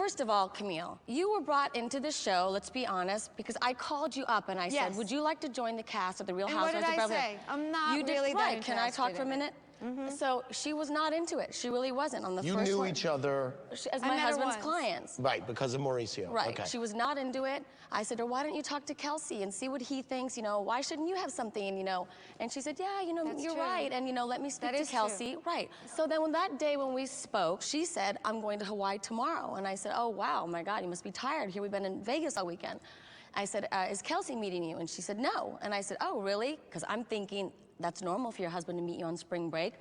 first of all, Camille, you were brought into the show, let's be honest, because I called you up and I said, would you like to join the cast of The Real Housewives of Beverly Hills? And what did I say? I'm not really that interested. Can I talk for a minute? So she was not into it. She really wasn't on the first one. You knew each other? As my husband's clients. Right, because of Mauricio. Right. Okay. She was not into it. I said to her, why don't you talk to Kelsey and see what he thinks, you know, why shouldn't you have something, you know? And she said, yeah, you know, you're right. And, you know, let me speak to Kelsey. Right. So then when that day when we spoke, she said, I'm going to Hawaii tomorrow. And I said, oh, wow, my God, you must be tired. Here we've been in Vegas all weekend. I said, is Kelsey meeting you? And she said, no. And I said, oh, really? Because I'm thinking that's normal for your husband to meet you on spring break.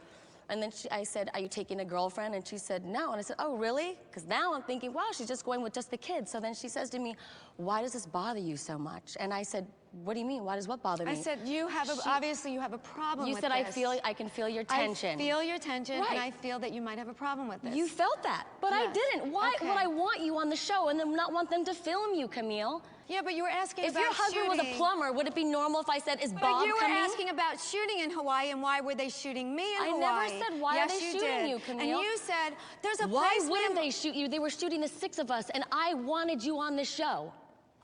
And then I said, are you taking a girlfriend? And she said, no. And I said, oh, really? Because now I'm thinking, wow, she's just going with just the kids. So then she says to me, why does this bother you so much? And I said, what do you mean? Why does what bother me? I said, you have obviously you have a problem with this. You said, I can feel your tension. I feel your tension, and I feel that you might have a problem with this. You felt that, but I didn't. Why would I want you on the show and then not want them to film you, Camille? Yeah, but you were asking about shooting. If your husband was a plumber, would it be normal if I said, is Bob coming? But you were asking about shooting in Hawaii, and why were they shooting me in Hawaii? I never said, why are they shooting you, Camille? And you said, there's a place why wouldn't they shoot you? They were shooting the 6 of us, and I wanted you on the show.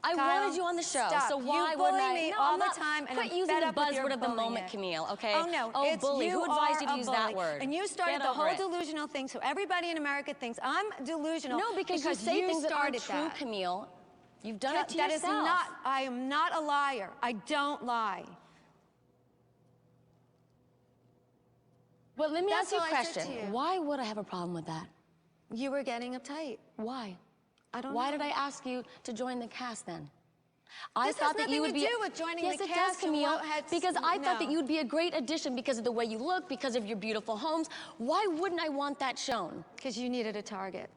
I wanted you on the show, so why wouldn't I? You bully me all the time, and quit using the buzzword of the moment, Camille, okay? Oh, no, it's bully. Who advised you to use that word? And you started the whole delusional thing, so everybody in America thinks I'm delusional. No, because you say things that aren't true, Camille. You've done it to yourself. That is not, I am not a liar. I don't lie. But let me ask you a question. Why would I have a problem with that? You were getting uptight. Why? I don't know. Why did I ask you to join the cast then? I thought that you would be. This has nothing to do with joining the cast. Yes, it does, Camille. Because I thought that you'd be a great addition because of the way you look, because of your beautiful homes. Why wouldn't I want that shown? Because you needed a target.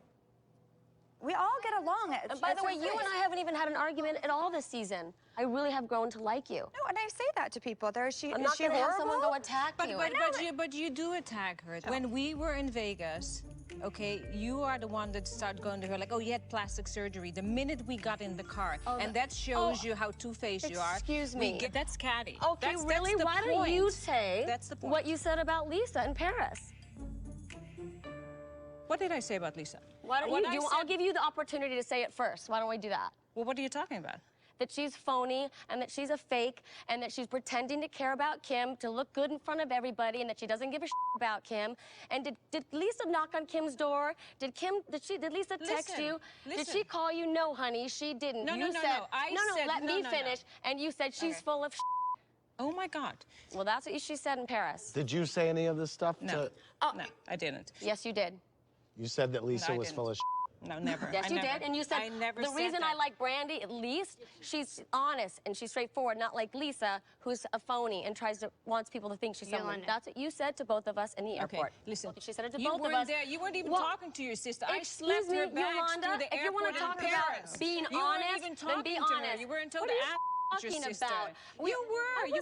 We all get along. And by the way, you and I haven't even had an argument at all this season. I really have grown to like you. No, and I say that to people. I'm not going to have someone go attack you. But you do attack her. When we were in Vegas, okay, you are the one that started going to her like, oh, you had plastic surgery the minute we got in the car. And that shows you how two-faced you are. Excuse me. That's catty. Okay, really? Why don't you say what you said about Lisa in Paris? What did I say about Lisa? Why don't I'll give you the opportunity to say it first. Why don't we do that? Well, what are you talking about? That she's phony, and that she's a fake, and that she's pretending to care about Kim, to look good in front of everybody, and that she doesn't give a about Kim. And did Lisa knock on Kim's door? Did Lisa text you? Did she call you? No, honey, she didn't. No, let me finish. And you said she's full of Oh, my God. Well, that's what she said in Paris. Did you say any of this stuff? No, no, I didn't. Yes, you did. You said that Lisa was full of No, never. Yes, you did. And you said the reason I like Brandy, at least, she's honest and she's straightforward, not like Lisa, who's a phony and wants people to think she's someone. That's what you said to both of us in the airport. Okay, listen. She said it to both of us. You weren't even talking to your sister. I slapped her bags through the if you want to talk about being honest, then be honest. You weren't told your sister. You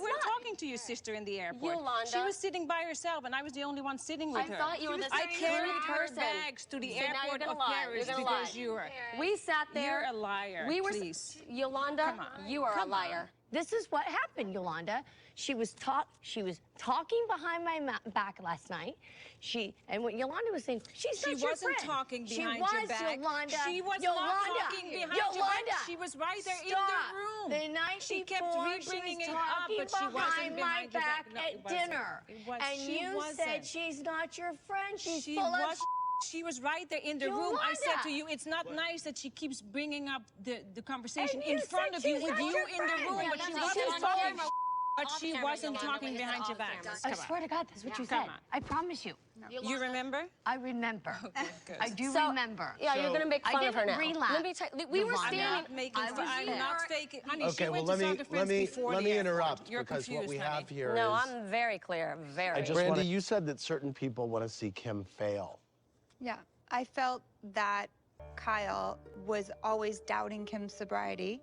weren't talking to your sister in the airport. Yolanda. She was sitting by herself, and I was the only one sitting with her. I thought you were the I carried her bags to the airport of Paris because you were. We sat there. You're a liar. Please. Yolanda, you are a liar. This is what happened, Yolanda. She was talking behind my back last night. And what Yolanda was saying, she wasn't talking behind your back. Yolanda. She was not talking behind your back. She was right there in the room. The night she kept bringing it up, but she wasn't behind my back at dinner. And you said she's not your friend. She's full of She was right there in the room. I said to you, it's not nice that she keeps bringing up the conversation in front of you with you in the room, but she wasn't talking. But she wasn't talking behind your back. I swear to God, that's what you said. I promise you. You remember? I remember. Okay, good. I do remember. Yeah, you're going to make fun of her now. Relapse. Let me tell you, we were standing. I'm not faking. Honey, okay, well, let me interrupt because what we have here is... No, I'm very clear, very. Brandy, you said that certain people want to see Kim fail. Yeah, I felt that Kyle was always doubting Kim's sobriety.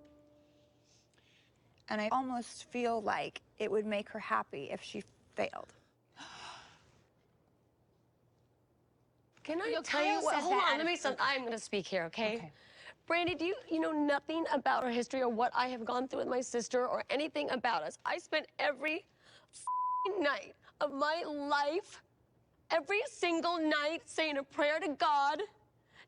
And I almost feel like it would make her happy if she failed. Can I tell you what? Hold on, I'm going to speak here, okay? Brandy, do you know nothing about our history or what I have gone through with my sister or anything about us? I spent every night of my life, every single night, saying a prayer to God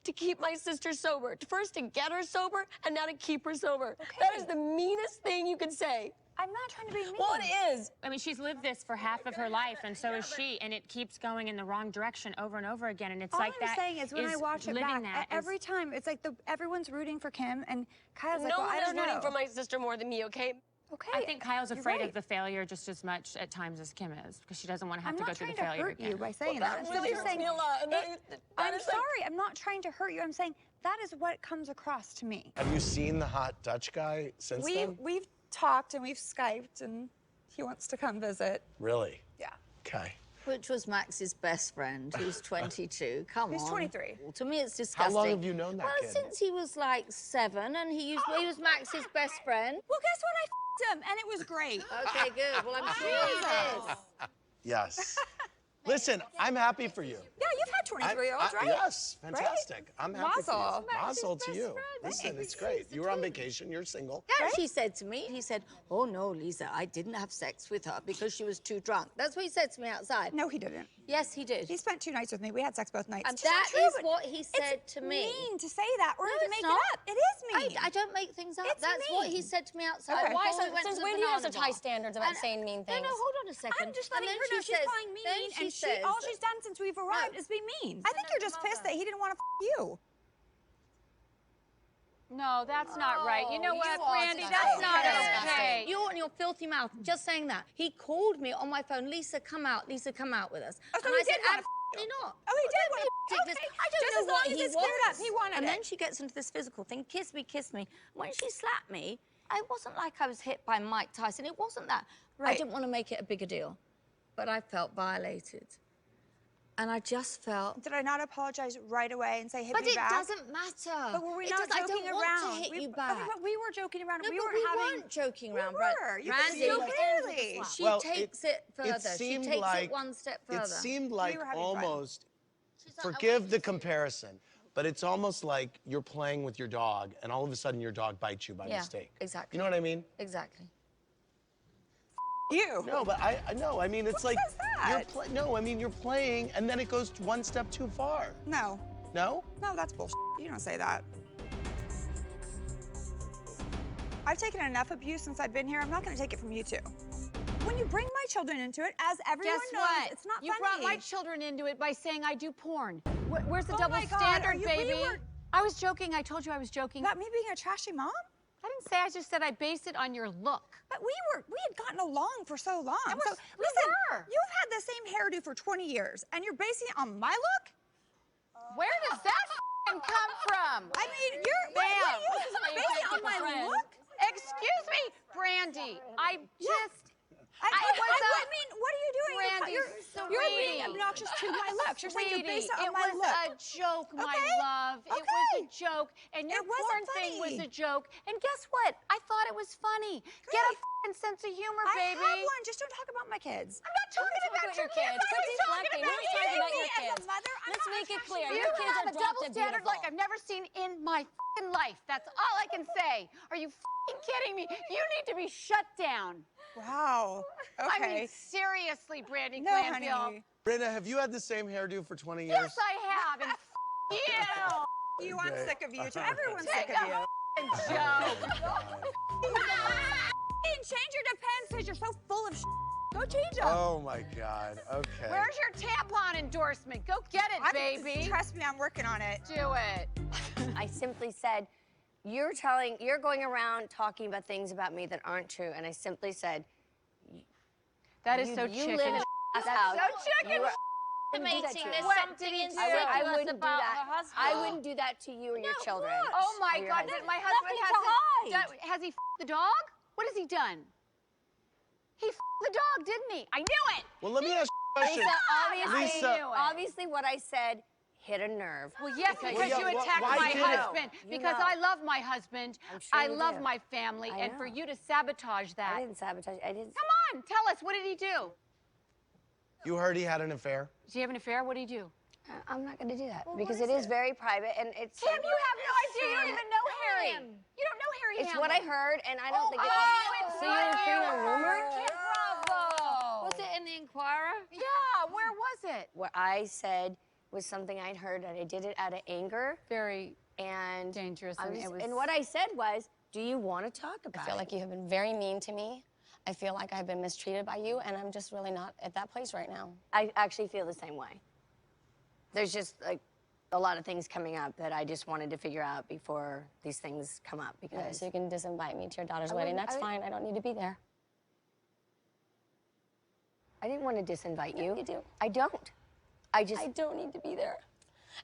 to keep my sister sober. First to get her sober, and now to keep her sober. Okay. That is the meanest thing you can say. I'm not trying to be mean. Well, it is. I mean, she's lived this for half of her life, and so is she, and it keeps going in the wrong direction over and over again, and it's like that. All I'm saying is when I watch it back, every time, it's like everyone's rooting for Kim, and Kyle's like, well, I don't know. No one is rooting for my sister more than me, okay? Okay. I think Kyle's afraid of the failure just as much at times as Kim is, because she doesn't want to have to go through the failure again. I'm not trying to hurt you by saying that. That really hurts me a lot. I'm sorry. I'm not trying to hurt you. I'm saying that is what comes across to me. Have you seen the hot Dutch guy since then? We've talked and we've Skyped, and he wants to come visit. Really? Yeah. Okay. Which was Max's best friend, who's 22. Come on. He's 23. Well, to me, it's disgusting. How long have you known that kid? Well, since he was like 7, and he was Max's best friend. Well, guess what? I f***ed him, and it was great. Okay, good. Well, I'm sure he is. Yes. Listen, I'm happy for you. Yeah, you've had 23-year-olds, right? Yes, fantastic. I'm happy for Mazel. you. Mazel to you. Listen, it's great. You were on vacation, you're single. Yeah, she said to me, he said, oh, no, Lisa, I didn't have sex with her because she was too drunk. That's what he said to me outside. No, he didn't. Yes, he did. He spent 2 nights with me. We had sex both nights. And that is what he said to me. It's mean to say that or to make it up. It is mean. I don't make things up. It's That's what he said to me outside. Okay. Why? Since when do you have such high standards about saying mean things? No, hold on a second. I'm just letting her know she's calling me mean, and all she's done since we've arrived is be mean. I think you're just pissed that he didn't want to you. No, that's not right. You know what, you are Brandy? disgusting. That's not Disgusting. okay. You and your filthy mouth, just saying that. He called me on my phone, Lisa, come out. Lisa, come out with us. Oh, so and he I said, did want to absolutely not. Oh, he did want to ridiculous. okay. I don't Just know as long what as he it's wants. cleared up, he wanted and it. then she gets into this physical thing, kiss me, kiss me. When she slapped me, it wasn't like I was hit by Mike Tyson. It wasn't that. Right. I didn't want to make it a bigger deal, but I felt violated. And I just felt... Did I not apologize right away and say, hit But me it back? doesn't matter. But were we not joking I don't around? want to hit you back. Okay, but we were joking around. No, we but weren't joking around. We were. You could see clearly. She takes it further. She takes it one step further. It seemed like almost, Like, forgive the comparison, but it's almost like you're playing with your dog, and all of a sudden your dog bites you by mistake. Exactly. You know what I mean? Exactly. You. No, but I know. I mean, it's like says that? no. I mean, you're playing, and then it goes one step too far. No. No? No, that's bullshit. You don't say that. I've taken enough abuse since I've been here. I'm not going to take it from you two. When you bring my children into it, as everyone Guess knows, what? it's not you funny. brought my children into it by saying I do porn. Where's the Oh double my God, standard, we baby? were- I was joking. I told you I was joking. About me being a trashy mom? I didn't say. I just said I based it on your look. But we had gotten along for so long. And So, we listen, were. you've had the same hairdo for 20 years, and you're basing it on my look? Where does that come from? I mean, you're Bam. you're basing it on my look? Excuse me, Brandy. I just. I mean, what are you doing? Brandy, You're being sweetie. obnoxious to my looks. You're saying you're based it on it my was look. a joke, my Okay. love. It was a Okay. joke, and your It wasn't porn thing was funny. a joke. And guess what? I thought it was funny. Get a Great. sense of humor, I baby. have one. Just don't talk about my kids. I'm not talking about your kids. Quit I'm deflecting. talking We're about talking about you. your As kids. a mother, I'm Let's not make it trashing clear. You Your kids have are a double dropped and standard beautiful. like I've never seen in my life. That's all I can say. Are you kidding me? You need to be shut down. Wow. Okay. I mean, seriously, Brandy no, Clanfield. honey. Brenda, have you had the same hairdo for 20 years? Yes, I have. And you. You, I'm Okay. sick of you too. Everyone's sick Take of you. joke. Change your depends because you're so full of Go change them. Oh my God. Okay. Where's your tampon endorsement? Go get it, baby. Trust me, I'm working on it. Do it. I simply said, you're going around talking about things about me that aren't true, and I simply said, That is so you chicken. live in a house. So chicken. Estimating there's What something did he inside do? I us wouldn't do about that. her husband. I wouldn't do that to you or your children. Oh my Or your God! husband. My husband Nothing has he f***ed the dog? What has he done? He f***ed the dog, didn't he? I knew it. Well, let me ask you a question. Lisa. Obviously what I said hit a nerve. Well, yes, Okay. because Well, you yeah, attacked why my did it? husband. You Because know. I love my husband. I'm sure I you love do. my family, I and for know. you to sabotage that. I didn't sabotage. I didn't. Come on, tell us. What did he do? You heard he had an affair? Did he have an affair? What did he do? I'm not going to do that because it is very private and it's. Kim, you have no idea. You don't even know Harry. You don't know Harry It's Hamlin. what I heard, and I don't think it's. it's So you're creating a rumor? Bravo. Was it in the Inquirer? Yeah, where was it? What I said was something I'd heard, and I did it out of anger. Very and dangerous. And what I said was, do you want to talk about it? I feel like you have been very mean to me. I feel like I've been mistreated by you, and I'm just really not at that place right now. I actually feel the same way. There's just like a lot of things coming up that I just wanted to figure out before these things come up. Because Okay, so you can disinvite me to your daughter's wedding. That's fine. I don't need to be there. I didn't want to disinvite you. You do. I don't. I don't need to be there.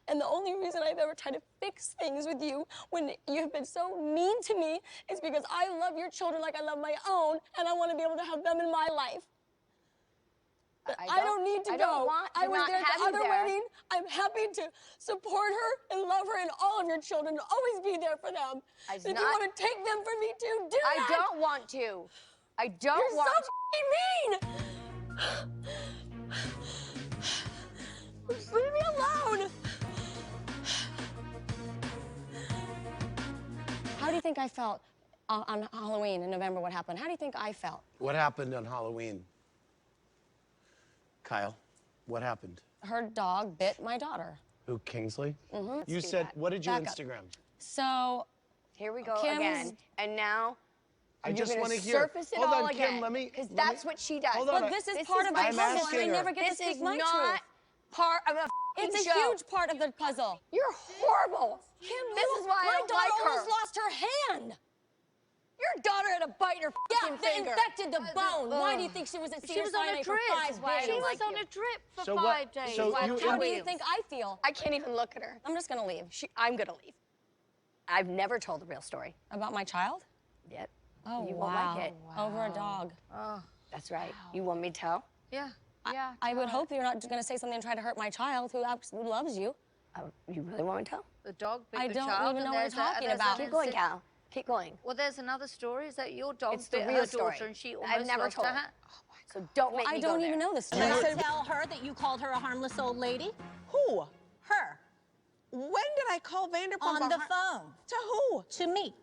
And the only reason I've ever tried to fix things with you when you have been so mean to me is because I love your children like I love my own, and I want to be able to have them in my life. But I don't need to go. I was there at the other wedding. I'm happy to support her and love her and all of your children, to always be there for them. If you want to take them from me too, do that. I don't want to. I don't want to. You're so mean. Just leave me alone. How do you think I felt on Halloween in November? What happened? How do you think I felt? What happened on Halloween? Kyle, what happened? Her dog bit my daughter. Who, Kingsley? Mm-hmm. You said, what did you Instagram? So, here we go again. And now I just want to hear. Surface it Hold all on, again. Kim, let me. Because that's what she does. Hold on. But this is part of the puzzle, and I never get to speak my truth. This is not part of a It's a show. huge part of the puzzle. You're horrible. Kim, this is why I don't my like daughter her. almost lost her hand. Your daughter had a bite in her Yeah, they finger. infected the bone. Why do you think she was at She was on a CSI for trip. 5 days? She was on a trip for So 5 days. so you- How do you think I feel? I can't even look at her. I'm just gonna leave. I'm gonna leave. I've never told the real story About my child? yet. Oh, You won't like it. Over a dog. That's right. You want me to tell? Yeah. Yeah. I would hope you're not gonna say something and try to hurt my child who absolutely loves you. You really want me to tell? The dog bit I the don't child. even and know what there's you're talking there's about. an Keep going, incident- Cal. Keep going. Well, there's another story. Is that your dog It's the bit real her story. daughter and she almost I've never lost told. her hand? So don't make I me go don't there. even know this Did story. I tell her that you called her a harmless old lady? Who? Her. When did I call Vanderpump? On the phone. To who? To me.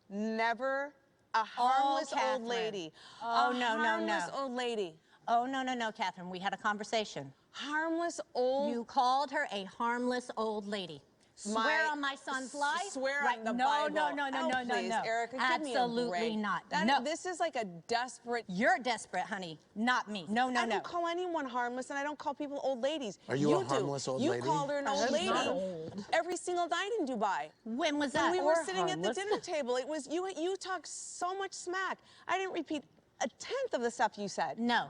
Never a harmless old Catherine. lady. Oh, a no, no, harmless no. old lady. Oh, no, Catherine. We had a conversation. Harmless old. You called her a harmless old lady. Swear on my son's life? Swear right. on the no, Bible. No, Oh, please, Erica, give Absolutely me a break. not. That, no. This is like a desperate. You're desperate, honey. Not me. No, I don't call anyone harmless, and I don't call people old ladies. Are you a do. harmless old you lady? You called her an old lady Not old. every single night in Dubai. When was When that? we were sitting at the harmless. dinner table, it was you. You talked so much smack. I didn't repeat a tenth of the stuff you said. No.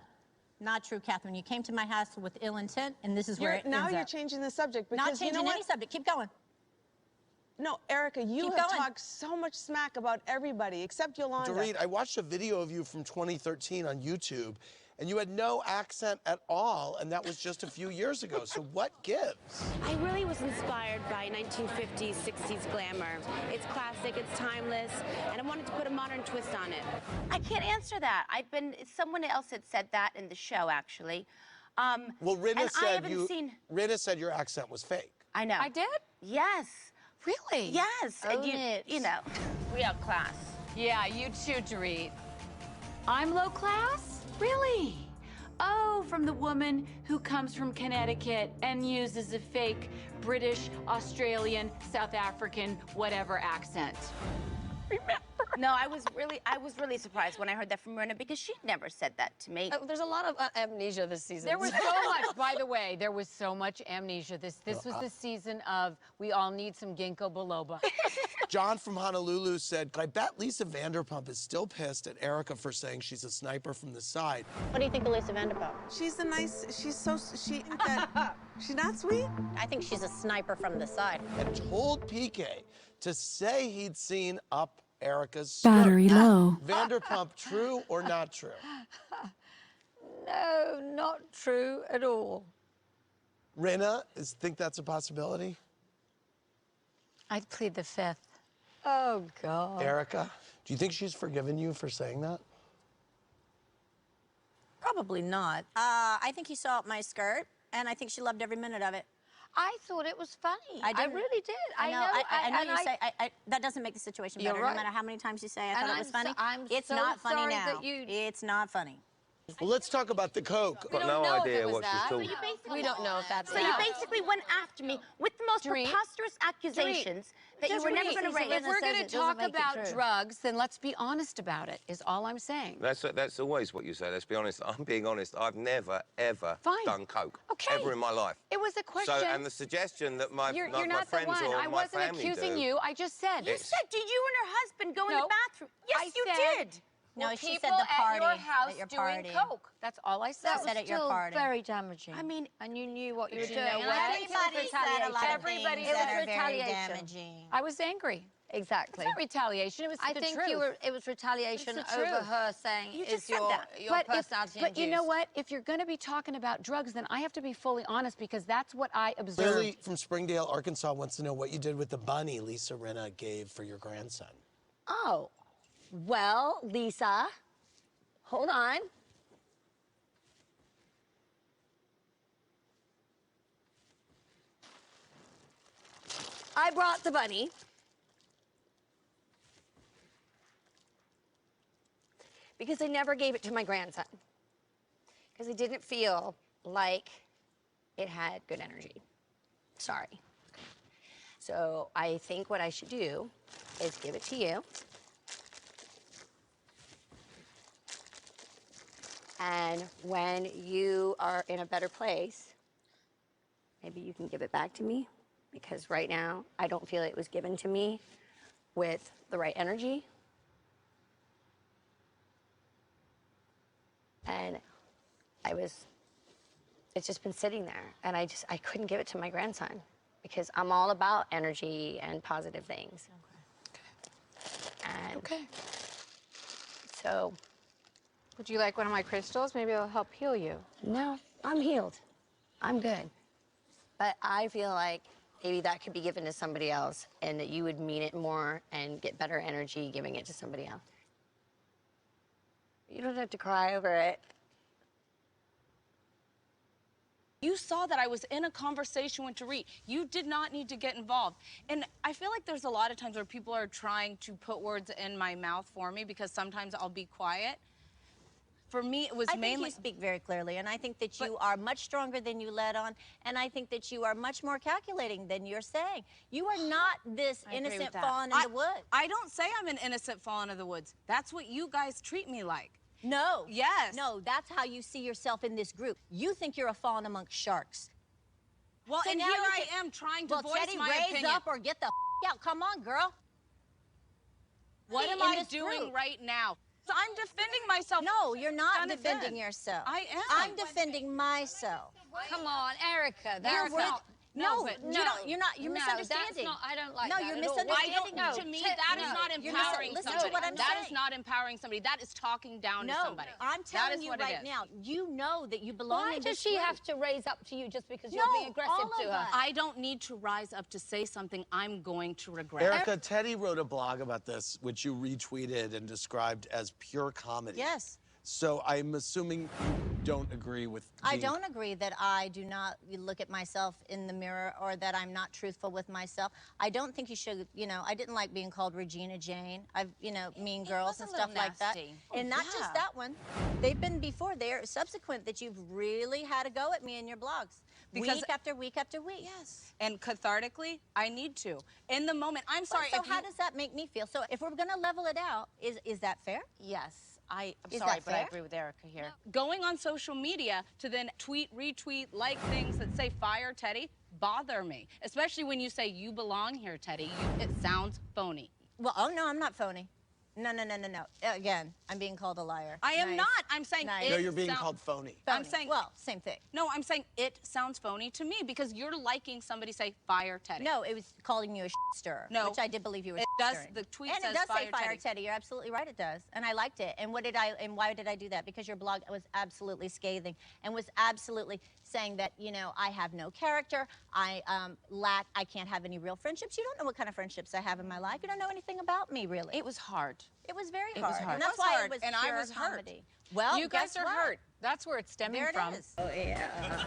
Not true, Catherine. You came to my house with ill intent, and this is where it Now ends you're up. changing the subject because Not changing you know what? any subject. Keep going. No, Erica, you Keep have going. talked so much smack about everybody except Yolanda. Dorit, I watched a video of you from 2013 on YouTube, and you had no accent at all, and that was just a few years ago. So what gives? I really was inspired by 1950s, 60s glamour. It's classic, it's timeless, and I wanted to put a modern twist on it. I can't answer that. Someone else had said that in the show, actually. Well, Rinna and I said haven't seen. Rinna said your accent was fake. I know. I did? Yes. Really? Yes. Own it. You know. We outclass. Yeah, you too, Dorit. I'm low class? Really? Oh, from the woman who comes from Connecticut and uses a fake British, Australian, South African, whatever accent. No, I was really surprised when I heard that from Rinna because she'd never said that to me. There's a lot of amnesia this season. There was so much, by the way, there was so much amnesia. This was the season of we all need some ginkgo biloba. John from Honolulu said, I bet Lisa Vanderpump is still pissed at Erica for saying she's a sniper from the side. What do you think of Lisa Vanderpump? She's she's not sweet. I think she's a sniper from the side. And told PK to say he'd seen up Erica's skirt. Battery low. Vanderpump, true or not true? No, not true at all. Rinna, think that's a possibility? I'd plead the fifth. Oh, God. Erica, do you think she's forgiven you for saying that? Probably not. I think he saw up my skirt, and I think she loved every minute of it. I thought it was funny. I I didn't- really did. I know you say that doesn't make the situation You're better. right. No matter how many times you say I And thought it was funny. I'm it's so not funny sorry now. that you- It's not funny. Well, let's talk about the coke. We don't no know idea if it was what she's that. talking We don't know if that's So you basically went after me with the most preposterous accusations that you were never going to raise. If we're going to talk about drugs, then let's be honest about it, is all I'm saying. That's always what you say. Let's be honest. I'm being honest. I've never, ever done coke. Okay. Ever in my life. It was a question. So, and the suggestion that my You're my not friends the one. or I my wasn't family accusing do, you. I just said. You said, did you and her husband go in No. the bathroom? Yes, I you said, did. No, were she people said the party, at your house at your doing party. coke. That's all I said. That said was at your still party. very damaging. I mean, and you knew what you were you doing. know And what? I think it was Everybody said a lot of retaliation. things It was that are very retaliation. damaging. I was angry. exactly. It's not retaliation. It was I the think truth. it was retaliation It's the over truth. her saying You is just said your that. personality But you know induced. what? If you're going to be talking about drugs, then I have to be fully honest because that's what I observed. Lily from Springdale, Arkansas wants to know what you did with the bunny Lisa Rinna gave for your grandson. Oh, well, Lisa, hold on. I brought the bunny. Because I never gave it to my grandson. Because I didn't feel like it had good energy. Sorry. So I think what I should do is give it to you. And when you are in a better place, maybe you can give it back to me. Because right now, I don't feel it was given to me with the right energy. And it's just been sitting there. And I couldn't give it to my grandson because I'm all about energy and positive things. Okay. And so. Would you like one of my crystals? Maybe it'll help heal you. No, I'm healed. I'm good. But I feel like maybe that could be given to somebody else and that you would mean it more and get better energy giving it to somebody else. You don't have to cry over it. You saw that I was in a conversation with Dorit. You did not need to get involved. And I feel like there's a lot of times where people are trying to put words in my mouth for me because sometimes I'll be quiet. For me, it was mainly... I think you speak very clearly, and I think that you are much stronger than you let on, and I think that you are much more calculating than you're saying. You are not this innocent fawn in the woods. I don't say I'm an innocent fawn in the woods. That's what you guys treat me like. No. Yes. No, that's how you see yourself in this group. You think you're a fawn amongst sharks. Well, So and now here you I am trying to Well, voice Teddy, my raise opinion. up or get the out. Come on, girl. What am in I this doing group. right now? So I'm defending myself. No, you're not Done it defending then. yourself. I am. I'm defending myself. Come on, Erica. You're with, No, you're misunderstanding. That's not, I don't like no, that you're at all. misunderstanding. To me, that is not empowering listen somebody. to what I'm That saying. is not empowering somebody. That is talking down to somebody. I'm That telling is you what it right is. now, you know that you belong Why in does this she group. have to raise up to you just because you're No, being aggressive all to of her? us. I don't need to rise up to say something I'm going to regret. Erica, Teddy wrote a blog about this, which you retweeted and described as pure comedy. Yes. So I'm assuming you don't agree with I being- don't agree that I do not look at myself in the mirror or that I'm not truthful with myself. I don't think you should, I didn't like being called Regina Jane. I've, Mean Girls and stuff like that. And not just that one. They've been before. They're subsequent that you've really had a go at me in your blogs. Because- week after week after week. Yes. And cathartically, I need to. In the moment, I'm sorry. So if how you- does that make me feel? So if we're gonna level it out, is that fair? Yes. I'm Is sorry, that but I fair? agree with Erica here. Going on social media to then tweet, retweet, like things that say fire Teddy bother me. Especially when you say you belong here, Teddy. It sounds phony. Well, oh no, I'm not phony. No. Again, I'm being called a liar. I am Nice. not. I'm saying Nice. it No, you're being sound- called phony. I'm Phony. saying well, same thing. No, I'm saying it sounds phony to me because you're liking somebody say fire Teddy. No, it was calling you a stirrer. No. Which I did believe you were It does. stirring. The tweet and says it does say fire fire Teddy. Teddy. You're absolutely right. It does, and I liked it. And why did I do that? Because your blog was absolutely scathing and was absolutely saying that I have no character. I can't have any real friendships. You don't know what kind of friendships I have in my life. You don't know anything about me really. It was hard. It was very It hard. was hard. And that's It was why hard, it was and I pure was hurt. comedy. Well, You guys guess are what? hurt. That's where it's stemming There it from. is. Oh yeah.